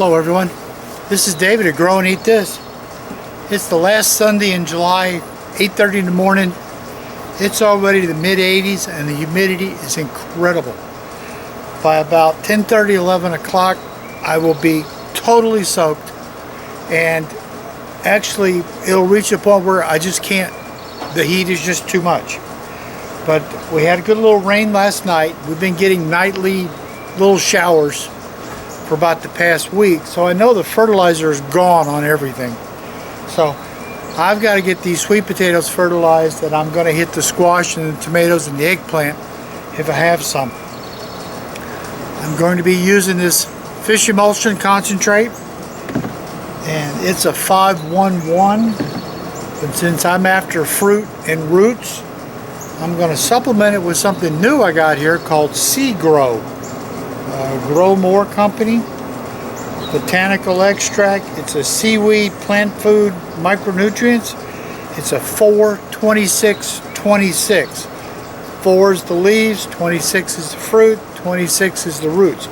Hello everyone, this is David at Grow and Eat This. It's the last Sunday in July, 8:30 in the morning. It's already the mid-80s and the humidity is incredible. By about 10:30, 11 o'clock, I will be totally soaked, and actually it'll reach a point where I just can't, the heat is just too much. But we had a good little rain last night. We've been getting nightly little showers for about the past week, so I know the fertilizer is gone on everything. So I've got to get these sweet potatoes fertilized, and I'm going to hit the squash and the tomatoes and the eggplant if I have some. I'm going to be using this fish emulsion concentrate, and it's a 511, but since I'm after fruit and roots, I'm going to supplement it with something new I got here called Sea Grow. Grow More Company botanical extract. It's a seaweed plant food micronutrients. It's a 4-26-26. 4 is the leaves, 26 is the fruit, 26 is the roots.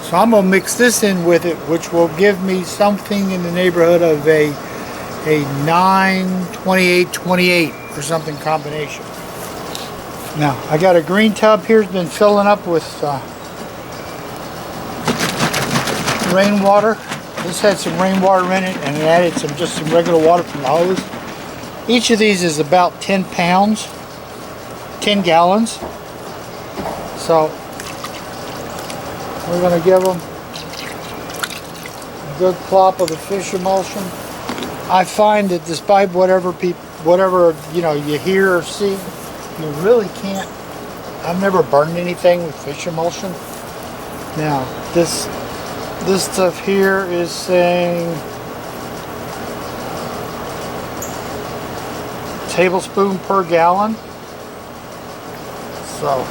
So I'm going to mix this in with it, which will give me something in the neighborhood of a 9-28-28 or something combination. Now I got a green tub here, it's been filling up with rainwater. This had some rainwater in it, and it added just some regular water from the hose. Each of these is about 10 pounds, 10 gallons. So we're going to give them a good plop of the fish emulsion. I find that despite whatever you know you hear or see, you really can't. I've never burned anything with fish emulsion. Now this stuff here is saying tablespoon per gallon. So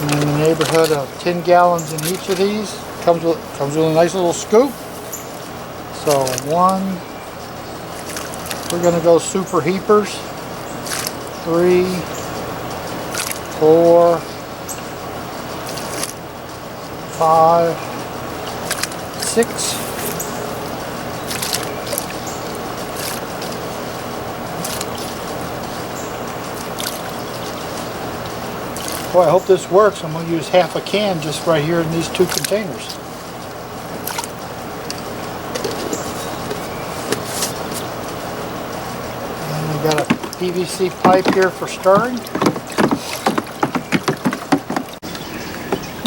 in the neighborhood of 10 gallons in each of these. Comes with a nice little scoop. So we're going to go super heapers. 3, 4, 5, 6. Boy, I hope this works. I'm going to use half a can just right here in these 2 containers. And we got a PVC pipe here for stirring.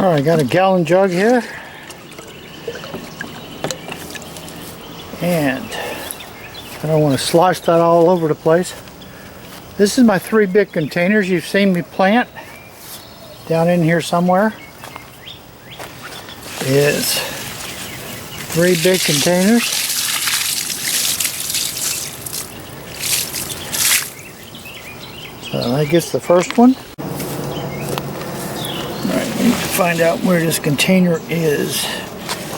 Alright, got a gallon jug here, and I don't want to slosh that all over the place. This is my 3 big containers you've seen me plant down in here somewhere. Is 3 big containers. So I guess the first one. Find out where this container is.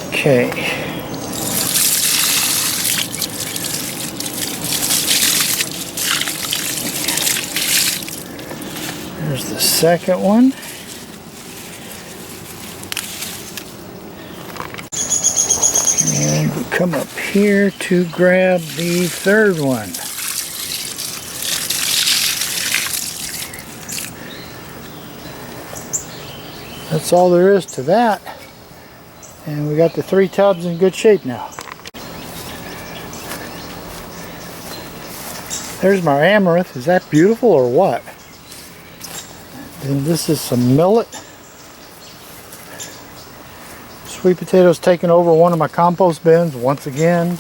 Okay. There's the second one. And we come up here to grab the third one. That's all there is to that, and we got the 3 tubs in good shape now. There's my amaranth. Is that beautiful or what? And this is some millet. Sweet potatoes taking over one of my compost bins once again.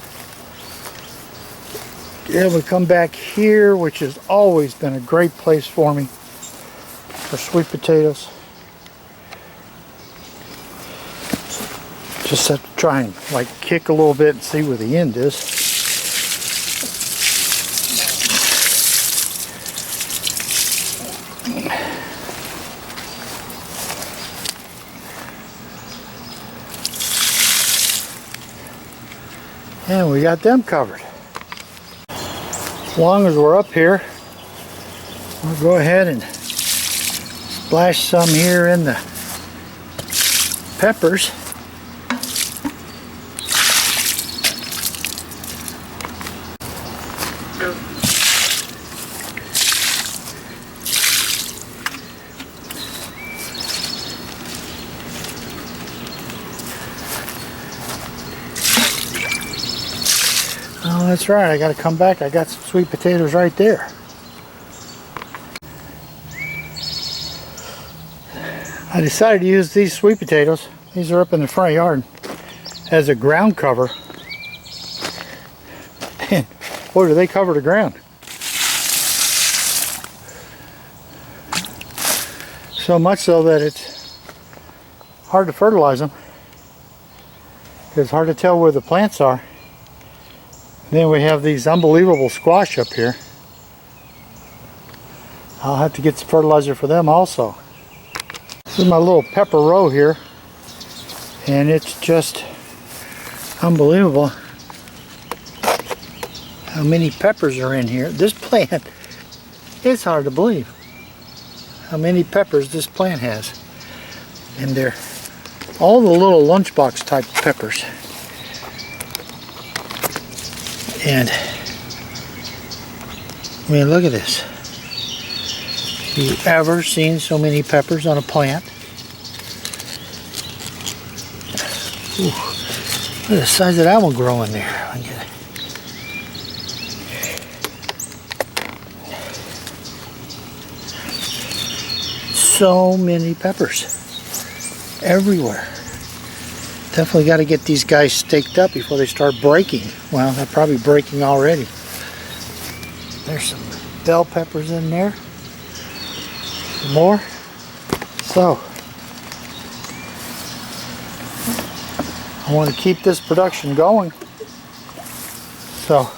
Yeah, we come back here, which has always been a great place for me for sweet potatoes. Just have to try and like kick a little bit and see where the end is. And we got them covered. As long as we're up here, we'll go ahead and splash some here in the peppers. That's right, I got to come back. I got some sweet potatoes right there. I decided to use these sweet potatoes. These are up in the front yard as a ground cover. And boy, do they cover the ground. So much so that it's hard to fertilize them. It's hard to tell where the plants are. Then we have these unbelievable squash up here. I'll have to get some fertilizer for them also. This is my little pepper row here, and it's just unbelievable how many peppers are in here. This plant, it's hard to believe how many peppers this plant has. And they're all the little lunchbox type peppers. And I mean, look at this. Have you ever seen so many peppers on a plant? Ooh, look at the size of that one growing there. So many peppers everywhere. Definitely got to get these guys staked up before they start breaking. Well, they're probably breaking already. There's some bell peppers in there. Some more. So, I want to keep this production going. So,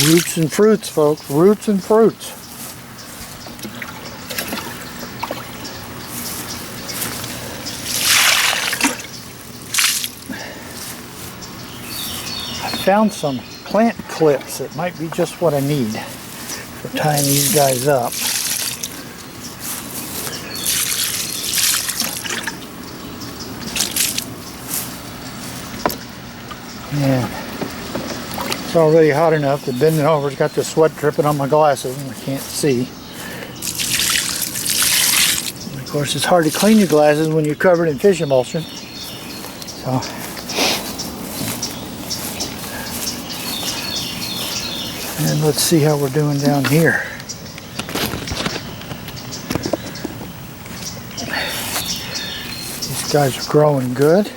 roots and fruits, folks. Roots and fruits. I found some plant clips that might be just what I need for tying these guys up. Yeah. It's already hot enough to bend it over. It's got the sweat dripping on my glasses and I can't see. And of course, it's hard to clean your glasses when you're covered in fish emulsion. So, and let's see how we're doing down here. These guys are growing good.